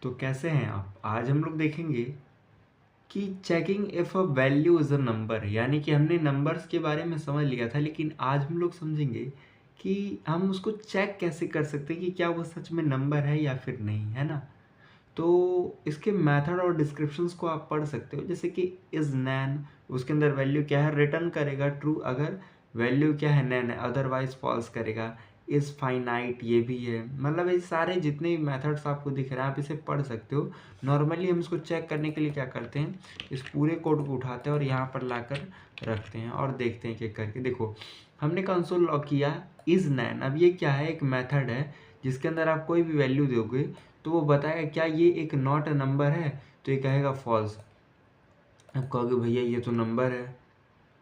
तो कैसे हैं आप? आज हम लोग देखेंगे कि checking if a value is a number, यानी कि हमने नंबर्स के बारे में समझ लिया था, लेकिन आज हम लोग समझेंगे कि हम उसको चेक कैसे कर सकते हैं कि क्या वो सच में नंबर है या फिर नहीं, है ना। तो इसके मेथड और डिस्क्रिप्शंस को आप पढ़ सकते हो, जैसे कि इज नैन, उसके अंदर वैल्यू क्या है रिटर्न करेगा ट्रू अगर वैल्यू क्या है नैन है, अदरवाइज फॉल्स करेगा। इज फाइनाइट ये भी है, मतलब ये सारे जितने भी मेथड्स आपको दिख रहे हैं आप इसे पढ़ सकते हो। नॉर्मली हम इसको चेक करने के लिए क्या करते हैं, इस पूरे कोड को उठाते हैं और यहाँ पर लाकर रखते हैं और देखते हैं चेक करके। देखो हमने कंसोल लॉग किया इज नैन, अब ये क्या है, एक मेथड है जिसके अंदर आप कोई भी वैल्यू दोगे तो वो बताएगा क्या ये एक नॉट अ नंबर है, तो ये कहेगा फॉल्स। अब कहोगे भैया ये तो नंबर है।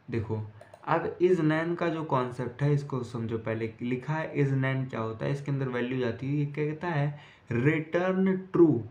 देखो अब इज नैन का जो कॉन्सेप्ट है इसको समझो। पहले लिखा है इज नैन क्या होता है, इसके अंदर वैल्यू जाती है, ये कहता है return true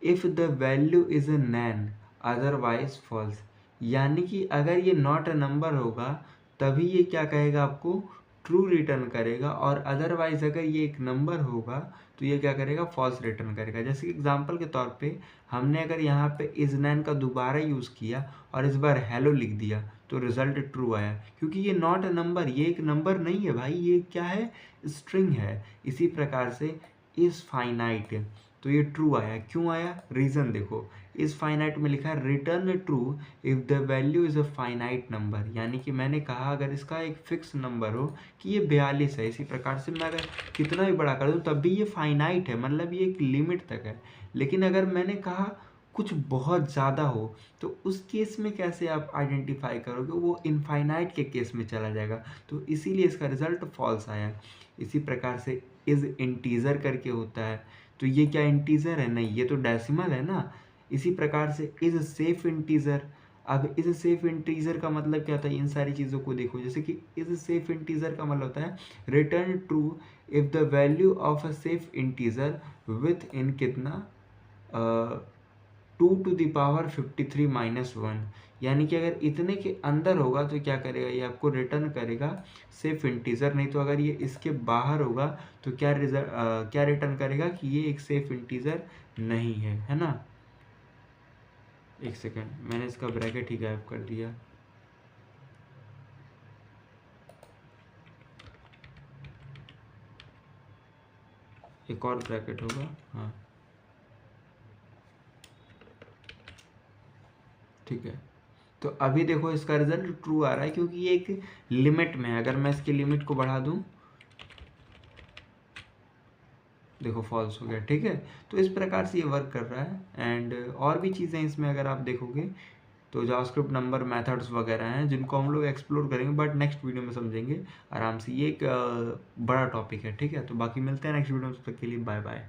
if the value is a NaN otherwise false. यानी कि अगर ये नॉट अ नंबर होगा तभी ये क्या कहेगा, आपको ट्रू रिटर्न करेगा, और अदरवाइज अगर ये एक नंबर होगा तो ये क्या करेगा, फॉल्स रिटर्न करेगा। जैसे कि एग्जांपल के तौर पे हमने अगर यहाँ पे इज नैन का दोबारा यूज़ किया और इस बार हेलो लिख दिया तो रिजल्ट ट्रू आया, क्योंकि ये नॉट अ नंबर, ये एक नंबर नहीं है भाई, ये क्या है, स्ट्रिंग है। इसी प्रकार से इज फाइनाइट, तो ये ट्रू आया, क्यों आया, रीजन देखो, इज फाइनाइट में लिखा है return true if the value is a finite number, यानी कि मैंने कहा अगर इसका एक फिक्स नंबर हो कि ये 42 है, इसी प्रकार से मैं अगर कितना भी बड़ा कर दूं तब भी ये फाइनाइट है, मतलब ये एक लिमिट तक है। लेकिन अगर मैंने कहा कुछ बहुत ज़्यादा हो तो उस केस में कैसे आप आइडेंटिफाई करोगे, वो इनफाइनाइट के केस में चला जाएगा, तो इसीलिए इसका रिजल्ट फॉल्स आया। इसी प्रकार से इज इंटीजर करके होता है, तो ये क्या इंटीजर है, नहीं ये तो डेसिमल है ना। इसी प्रकार से इज सेफ इंटीजर, अब इज सेफ इंटीजर का मतलब क्या होता है, इन सारी चीज़ों को देखो। जैसे कि इज सेफ इंटीजर का मतलब होता है return true if the value of a safe integer with इन कितना 2 to the power 53 - 1, यानी कि अगर इतने के अंदर होगा तो क्या करेगा, ये आपको रिटर्न करेगा सेफ इंटीजर, नहीं तो अगर ये इसके बाहर होगा तो क्या रिटर्न करेगा कि ये एक सेफ इंटीजर नहीं है ना। एक सेकेंड, मैंने इसका ब्रैकेट ही गायब कर दिया। एक और ब्रैकेट होगा, हाँ ठीक है। तो अभी देखो इसका रिजल्ट ट्रू आ रहा है क्योंकि ये एक लिमिट में है, अगर मैं इसकी लिमिट को बढ़ा दूं देखो फॉल्स हो गया, ठीक है। तो इस प्रकार से ये वर्क कर रहा है। एंड और भी चीज़ें इसमें अगर आप देखोगे तो जावास्क्रिप्ट नंबर मेथड्स वगैरह हैं जिनको हम लोग एक्सप्लोर करेंगे, बट नेक्स्ट वीडियो में समझेंगे आराम से। ये एक बड़ा टॉपिक है, ठीक है। तो बाकी मिलते हैं नेक्स्ट वीडियो में, तब तक के लिए बाय बाय।